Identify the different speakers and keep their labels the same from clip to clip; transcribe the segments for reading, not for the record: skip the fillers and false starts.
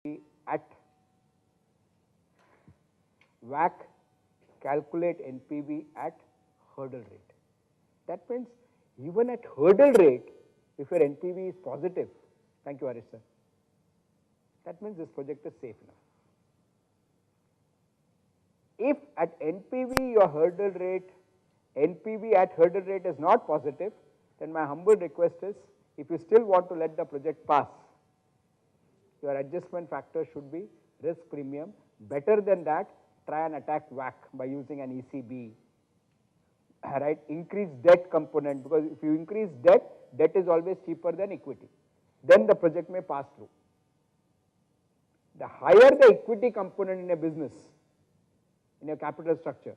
Speaker 1: at WACC, calculate NPV at hurdle rate. That means even at hurdle rate, if your NPV is positive, thank you Harish sir, that means this project is safe enough. If at NPV your hurdle rate, NPV at hurdle rate is not positive, then my humble request is, if you still want to let the project pass, your adjustment factor should be risk premium. Better than that, try and attack WACC by using an ECB, right? Increase debt component, because if you increase debt, debt is always cheaper than equity. Then the project may pass through. The higher the equity component in a business, in a capital structure,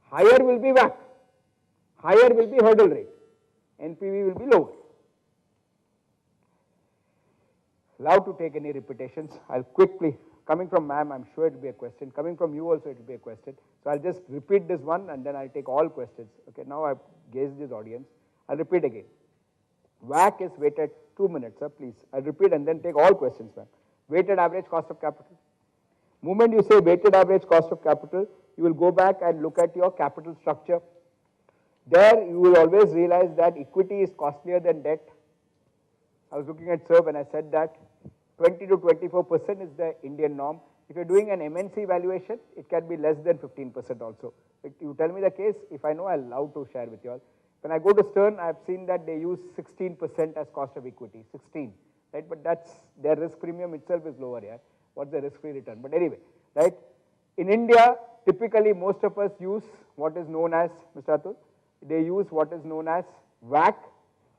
Speaker 1: higher will be WACC, higher will be hurdle rate, NPV will be lower. Allowed to take any repetitions. I'll quickly, coming from ma'am, I'm sure it will be a question. Coming from you also, it will be a question. So I'll just repeat this one and then I'll take all questions. Okay, now I've gauged this audience. I'll repeat again. WACC is weighted, 2 minutes, sir, please. I'll repeat and then take all questions, ma'am. Weighted average cost of capital. Moment you say weighted average cost of capital, you will go back and look at your capital structure. There you will always realize that equity is costlier than debt. I was looking at sir when I said that 20 to 24% is the Indian norm. If you're doing an MNC valuation, it can be less than 15% also. If you tell me the case, if I know, I'll allow to share with you all. When I go to Stern, I've seen that they use 16% as cost of equity, 16, right? But that's, their risk premium itself is lower here. What's the risk-free return? But anyway, right? In India, typically most of us use what is known as, Mr. Atul, they use what is known as WACC.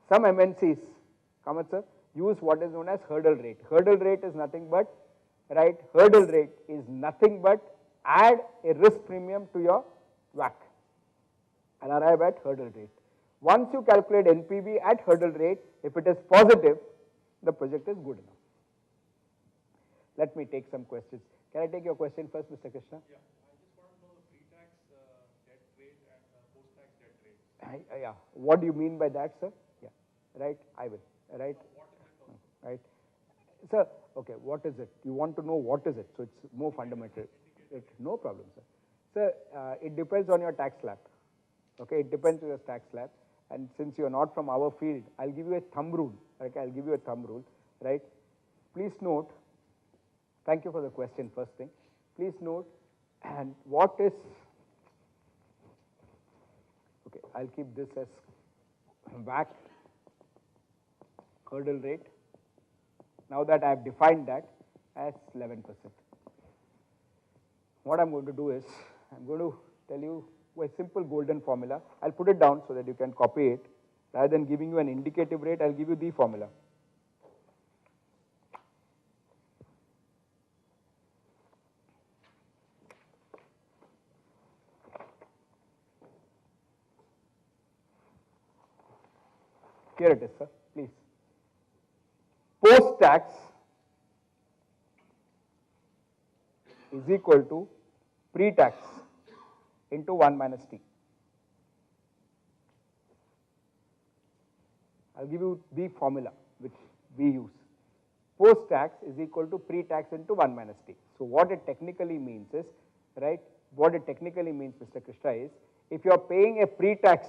Speaker 1: Some MNCs, Kamath sir, use what is known as hurdle rate. Hurdle rate is nothing but, right? Hurdle rate is nothing but add a risk premium to your WACC and arrive at hurdle rate. Once you calculate NPV at hurdle rate, if it is positive, the project is good enough. Let me take some questions. Can I take your question first, Mr. Krishna?
Speaker 2: Yeah, I just want to know the pre-tax debt rate and post-tax debt rate.
Speaker 1: Yeah, what do you mean by that, sir? Yeah, right, I will, right?
Speaker 2: What is it also?
Speaker 1: Right. Sir, okay, what is it? You want to know what is it, so it's more fundamental. No problem, sir. Sir, it depends on your tax slab. Okay, it depends on your tax slab. And since you are not from our field, I'll give you a thumb rule. Okay, I'll give you a thumb rule, right? Please note, thank you for the question, first thing. Please note, and what is, okay, I'll keep this as WACC, hurdle rate. Now that I have defined that as 11%. What I'm going to do is, I'm going to tell you a simple golden formula. I'll put it down so that you can copy it. Rather than giving you an indicative rate, I'll give you the formula. Here it is, sir, please. Post-tax is equal to pre-tax into 1 minus T. I'll give you the formula which we use. Post-tax is equal to pre-tax into 1 minus T. So what it technically means is, right, what it technically means, Mr. Krishna, is if you are paying a pre-tax,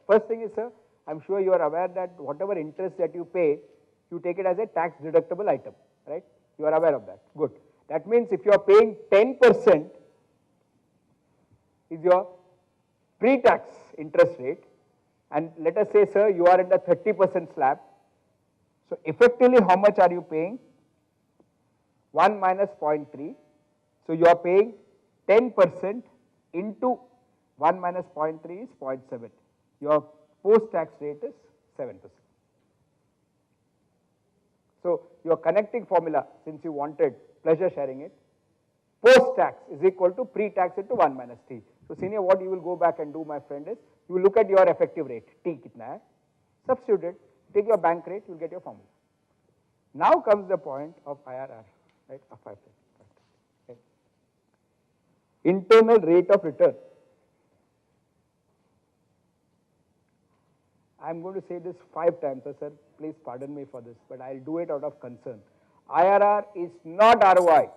Speaker 1: first thing is, sir, I'm sure you are aware that whatever interest that you pay, you take it as a tax deductible item, right? You are aware of that. Good. That means if you are paying 10% is your pre-tax interest rate, and let us say, sir, you are in the 30% slab. So effectively, how much are you paying? 1 minus 0.3. So you are paying 10% into 1 minus 0.3 is 0.7. Your post-tax rate is 7%. So your connecting formula, since you wanted pleasure sharing it, post-tax is equal to pre-tax into 1 minus T. So senior, what you will go back and do, my friend, is you will look at your effective rate, T kitna hai, substitute it, take your bank rate, you will get your formula. Now comes the point of IRR, right? Okay. Internal rate of return. I am going to say this 5 times, sir, please pardon me for this, but I'll do it out of concern. IRR is not ROI.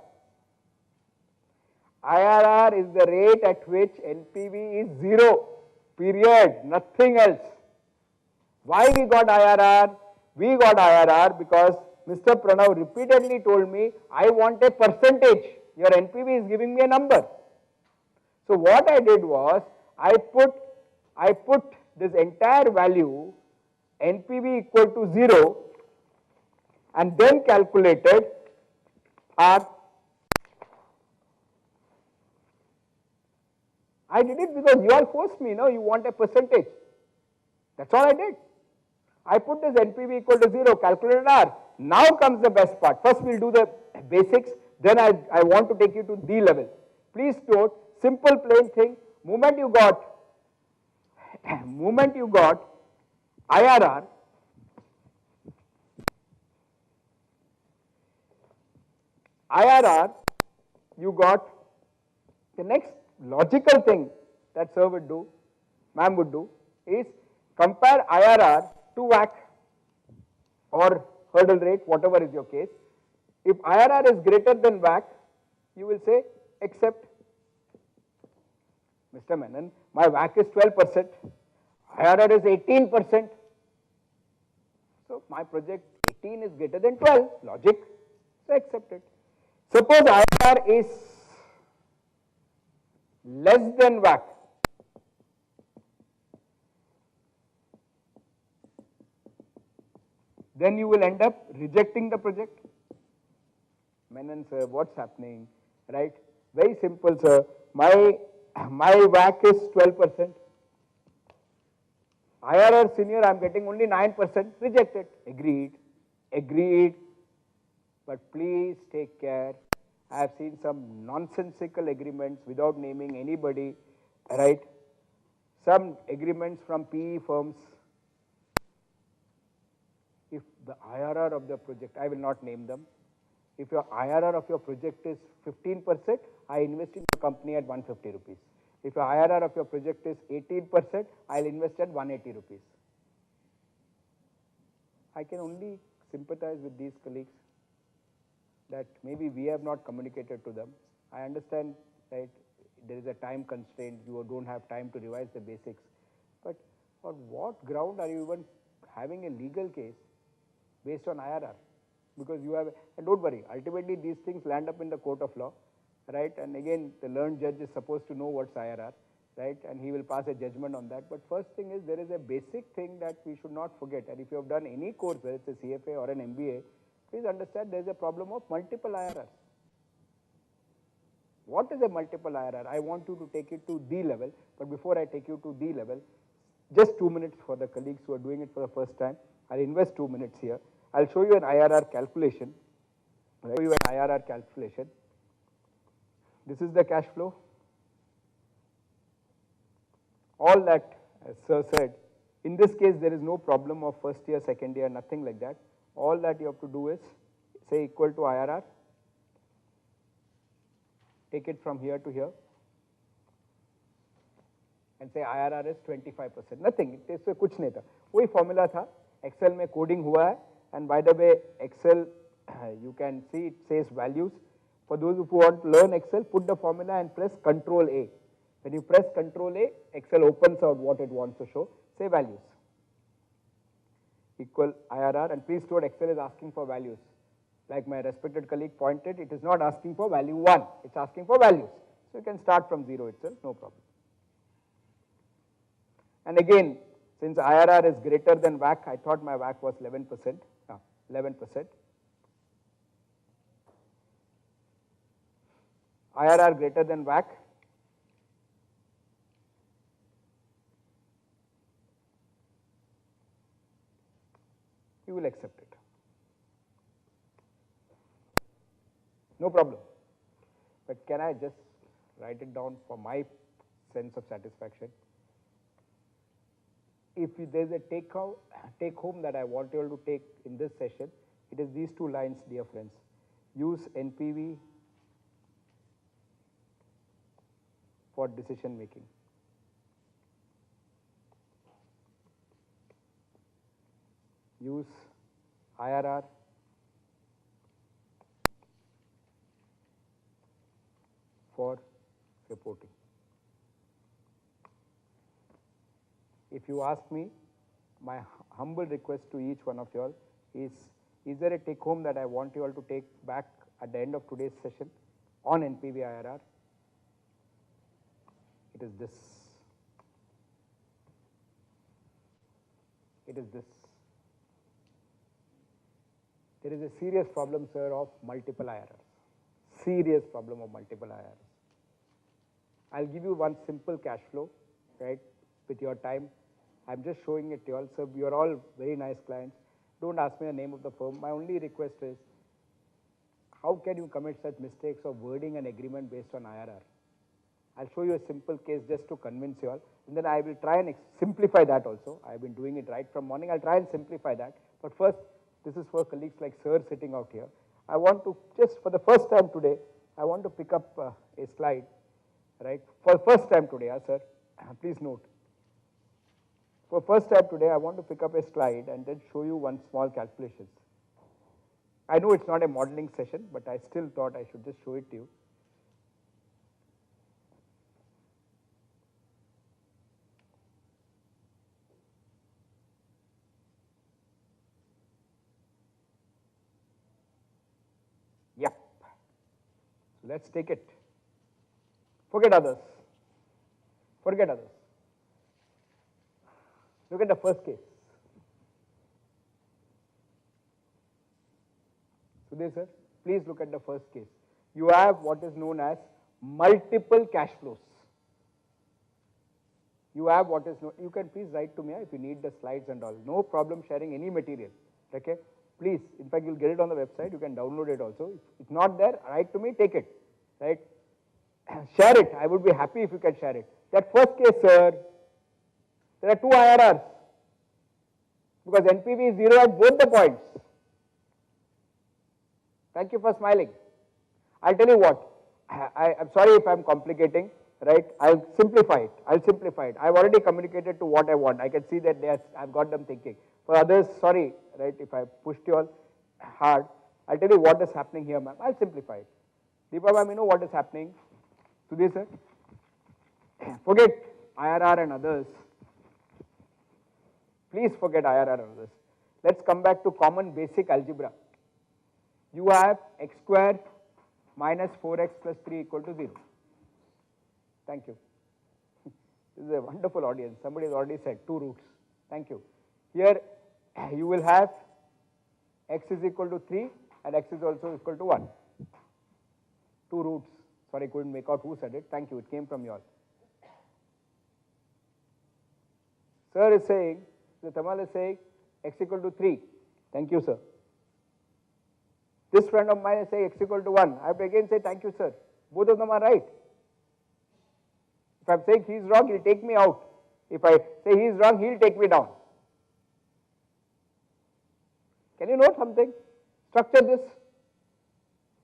Speaker 1: IRR is the rate at which NPV is 0, period, nothing else. Why we got IRR? We got IRR because Mr. Pranav repeatedly told me, I want a percentage. Your NPV is giving me a number. So what I did was, I put this entire value, NPV equal to 0, and then calculated R. I did it because you all forced me, no, you want a percentage. That's all I did. I put this NPV equal to 0, calculated R. Now comes the best part. First we'll do the basics, then I want to take you to D level. Please note, simple plain thing, moment you got IRR, you got the next logical thing that sir would do, ma'am would do, is compare IRR to WACC or hurdle rate, whatever is your case. If IRR is greater than WACC, you will say accept. Mr. Menon, my WACC is 12%, IRR is 18%. So my project 18 is greater than 12, logic, so accept it. Suppose IRR is less than WACC. Then you will end up rejecting the project. Menon sir, what's happening, right? Very simple sir, my WACC is 12%. IRR senior, I am getting only 9%, rejected. Agreed. But please take care. I have seen some nonsensical agreements without naming anybody, right? Some agreements from PE firms. If the IRR of the project, I will not name them. If your IRR of your project is 15%, I invest in your company at 150 rupees. If your IRR of your project is 18%, I'll invest at 180 rupees. I can only sympathize with these colleagues that maybe we have not communicated to them. I understand, right, there is a time constraint, you don't have time to revise the basics. But on what ground are you even having a legal case based on IRR? Because you have, and don't worry, ultimately these things land up in the court of law, right? And again, the learned judge is supposed to know what's IRR, right? And he will pass a judgment on that. But first thing is, there is a basic thing that we should not forget. And if you have done any course, whether it's a CFA or an MBA, please understand there is a problem of multiple IRRs. What is a multiple IRR? I want you to take it to D level. But before I take you to D level, just 2 minutes for the colleagues who are doing it for the first time. I'll invest 2 minutes here. I'll show you an IRR calculation. I'll show you an IRR calculation. This is the cash flow. All that, as sir said, in this case there is no problem of first year, second year, nothing like that. All that you have to do is say equal to IRR. Take it from here to here. And say IRR is 25%. Nothing, इससे कुछ नहीं था. वही formula था. Excel में coding हुआ है. And by the way, Excel, you can see it says values. For those who want to learn Excel, put the formula and press Control A. When you press Control A, Excel opens out what it wants to show. Say values. Equal IRR, and please note Excel is asking for values. Like my respected colleague pointed, it is not asking for value 1, it's asking for values. So you can start from 0 itself, no problem. And again, since IRR is greater than WACC, I thought my WACC was 11%. 11%. IRR greater than WACC. You will accept it. No problem. But can I just write it down for my sense of satisfaction? If there is a take home that I want you all to take in this session, it is these 2 lines, dear friends. Use NPV for decision making. Use IRR for reporting. If you ask me, my humble request to each one of you all is there a take home that I want you all to take back at the end of today's session on NPV IRR? It is this. It is this. There is a serious problem, sir, of multiple IRRs. Serious problem of multiple IRRs. I'll give you one simple cash flow, right, with your time. I'm just showing it to you all. So you're all very nice clients. Don't ask me the name of the firm. My only request is, how can you commit such mistakes of wording an agreement based on IRR? I'll show you a simple case just to convince you all. And then I will try and simplify that also. I've been doing it right from morning. I'll try and simplify that. But first, this is for colleagues like Sir sitting out here. I want to, just for the first time today, I want to pick up a slide, right? For the first time today, sir, please note. For first time today, I want to pick up a slide and then show you one small calculation. I know it's not a modeling session, but I still thought I should just show it to you. Yep. So let's take it. Forget others. Forget others. Look at the first case. Sudhir sir, please look at the first case. You have what is known as multiple cash flows. You have what is known, you can please write to me if you need the slides and all. No problem sharing any material. Okay? Please, in fact, you'll get it on the website. You can download it also. If it's not there, write to me, take it. Right? Share it. I would be happy if you can share it. That first case, sir, there are two IRRs because NPV is 0 at both the points. Thank you for smiling. I'll tell you what, I'm sorry if I'm complicating, right? I'll simplify it. I've already communicated to what I want. I can see that I've got them thinking. For others, sorry, right, if I pushed you all hard, I'll tell you what is happening here, ma'am. I'll simplify it. Deepa ma'am, you know what is happening? Sudhir sir, forget IRR and others. Please forget IRR and others. Let's come back to common basic algebra. You have x square minus 4x plus 3 equal to 0. Thank you. This is a wonderful audience. Somebody has already said 2 roots. Thank you. Here you will have x is equal to 3 and x is also equal to 1. 2 roots. Sorry, couldn't make out who said it. Thank you. It came from you all. Sir is saying, the Tamal is saying x equal to 3. Thank you, sir. This friend of mine is saying x equal to 1. I have to again say thank you, sir. Both of them are right. If I am saying he is wrong, he will take me out. If I say he is wrong, he will take me down. Can you note something? Structure this.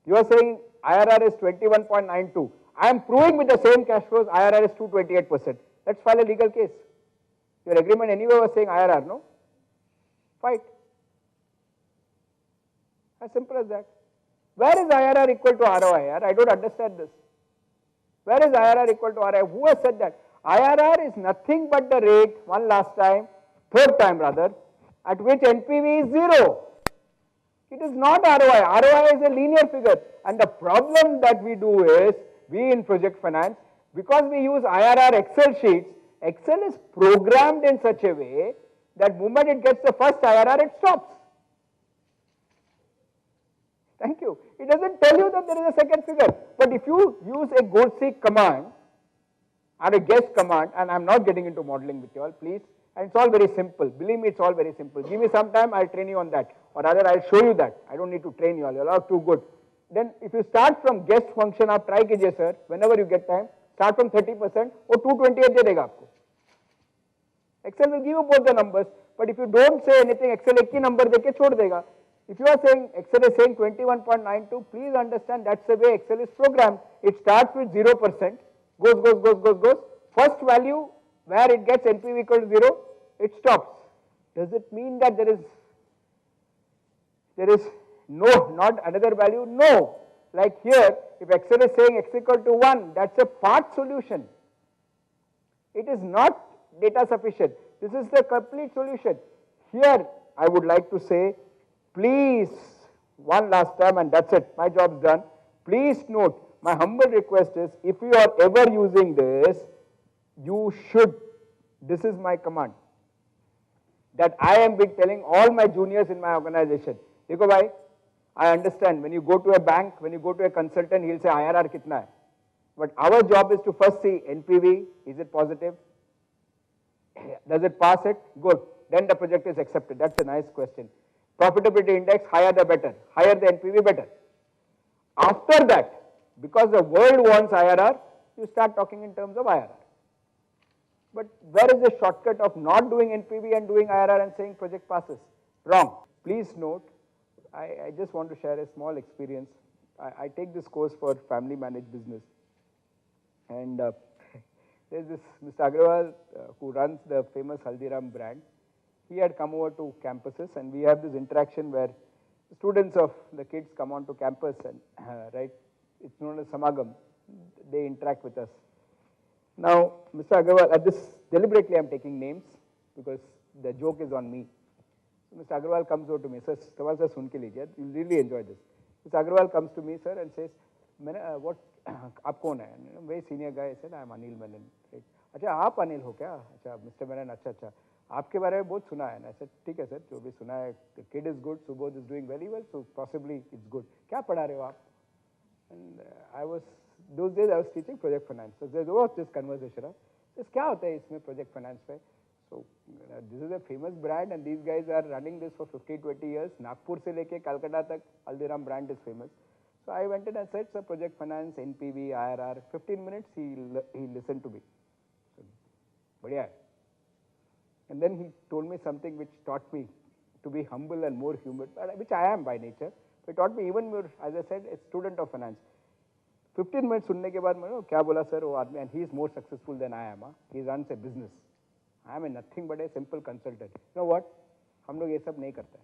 Speaker 1: You are saying IRR is 21.92. I am proving with the same cash flows IRR is 228%. Let's file a legal case. Your agreement anyway was saying IRR, no? Fight. As simple as that. Where is IRR equal to ROI? I don't understand this. Where is IRR equal to ROI? Who has said that? IRR is nothing but the rate, third time rather, at which NPV is 0. It is not ROI. ROI is a linear figure. And the problem that we do is, we in project finance, because we use IRR Excel sheets, Excel is programmed in such a way that moment it gets the first IRR, it stops. Thank you. It doesn't tell you that there is a second figure. But if you use a goal seek command or a guess command, and I'm not getting into modeling with you all, please, and it's all very simple. Believe me, it's all very simple. Give me some time, I'll train you on that. Or rather, I'll show you that. I don't need to train you all. You're all too good. Then if you start from guess function, आप try कीजिए sir, whenever you get time, start from 30%, वो 228 दे देगा आपको. Excel will give you both the numbers, but if you don't say anything, Excel एक ही number देके छोड़ देगा. If you are saying, Excel is saying 21.92, please understand that's the way Excel is programmed. It starts with 0%, goes. First value, where it gets NPV equal to 0, it stops. Does it mean that there is no, not another value? No. Like here, if Excel is saying x equal to 1, that's a part solution. It is not data sufficient. This is the complete solution. Here, I would like to say, please, one last time and that's it, my job's done. Please note, my humble request is, if you are ever using this, you should, this is my command, that I am been telling all my juniors in my organization, देखो भाई, I understand when you go to a bank, when you go to a consultant, he'll say IRR कितना है. But our job is to first see NPV, is it positive? Does it pass it? Good. Then the project is accepted. That's a nice question. Profitability index, higher the better. Higher the NPV, better. After that, because the world wants IRR, you start talking in terms of IRR. But where is the shortcut of not doing NPV and doing IRR and saying project passes? Wrong. Please note, I just want to share a small experience. I take this course for family managed business. And there's this Mr. Agrawal who runs the famous Haldiram brand. He had come over to campuses and we have this interaction where students of the kids come onto campus and, right, it's known as Samagam, they interact with us. Now, Mr. Agrawal, at this, deliberately I'm taking names because the joke is on me. So Mr. Agrawal comes over to me, sir, Tawal sir, sun ke lijiye, you'll really enjoy this. Mr. Agrawal comes to me, sir, and says, what, आप कौन है? Very senior guy said, I'm Anil Menon. Right? अच्छा आप अनिल हो क्या? अच्छा Mr. Menon, अच्छा अच्छा आपके बारे में बहुत सुना है. I said, ठीक है सर, जो भी सुना है, the kid is good, Subodh is doing very well, so possibly it's good. क्या पढ़ा रहे हो आप? And I was, those days I was teaching project finance. So there was this conversation. Says, क्या होता है इसमें project finance पे? So this is a famous brand and these guys are running this for 15-20 years. Nagpur से लेके Calcutta तक Haldiram brand is famous. So I went in and said, sir, project finance, NPV, IRR, 15 minutes, he listened to me. So, बढ़िया है. And then he told me something which taught me to be humble and more human, which I am by nature. So it taught me even more, as I said, a student of finance. 15 minutes सुनने के बाद मैंने क्या बोला sir वो आदमी, and he is more successful than I am. He runs a business. I am a nothing but a simple consultant. You know what? हम लोग ये सब नहीं करते.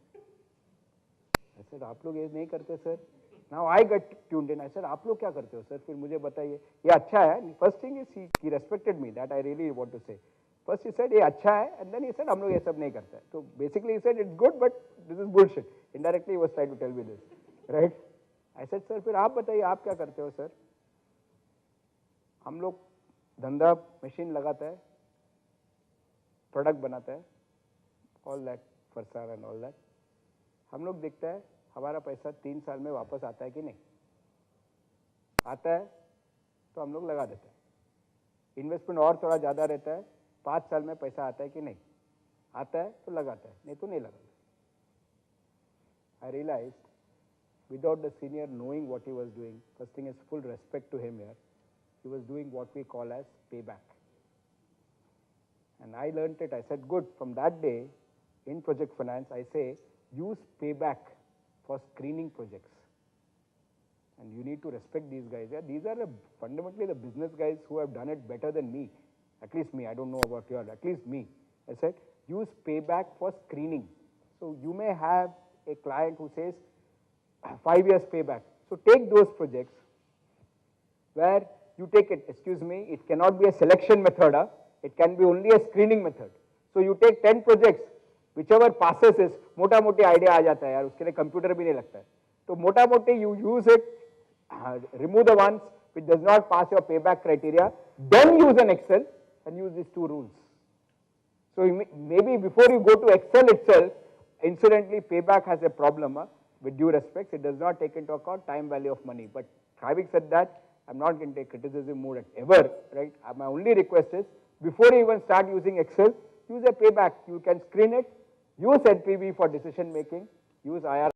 Speaker 1: I said आप लोग ये नहीं करते sir. Now I got tuned in. I said, आप लोग क्या करते हो सर? फिर मुझे बताइए. ये अच्छा है. First thing is he respected me. That I really want to say. First he said ये अच्छा है, and then he said हम लोग ये सब नहीं करते. So basically he said it's good, but this is bullshit. Indirectly he was trying to tell me this, right? I said sir फिर आप बताइए आप क्या करते हो सर? हम लोग धंधा मशीन लगाता है, प्रोडक्ट बनाता है, all that farsan and all that. हम लोग देखते हैं हमारा पैसा 3 साल में वापस आता है कि नहीं. आता है तो हम लोग लगा देते हैं. इन्वेस्टमेंट और थोड़ा ज़्यादा रहता है, 5 साल में पैसा आता है कि नहीं. आता है तो लगाता है, नहीं तो नहीं लगाता. I realized without the senior knowing what he was doing, first thing is full respect to him here, he was doing what we call as payback. And I learned it. I said, good, from that day in project finance, I say use payback for screening projects. And you need to respect these guys. Yeah? These are fundamentally the business guys who have done it better than me. At least me, I don't know about you, at least me. I said, use payback for screening. So you may have a client who says 5 years payback. So take those projects where you take it, excuse me, it cannot be a selection method, it can be only a screening method. So you take 10 projects, whichever passes is, मोटा मोटी idea आ जाता है यार, उसके लिए computer भी नहीं लगता है. तो मोटा मोटी you use it, remove the ones which does not pass your payback criteria, then use an Excel and use these 2 rules. So maybe before you go to Excel itself, incidentally payback has a problem. With due respect, it does not take into account time value of money. But having said that, I'm not going to take criticism mode ever, right? My only request is, before you even start using Excel, use a payback. You can screen it, use NPV for decision making, use IR.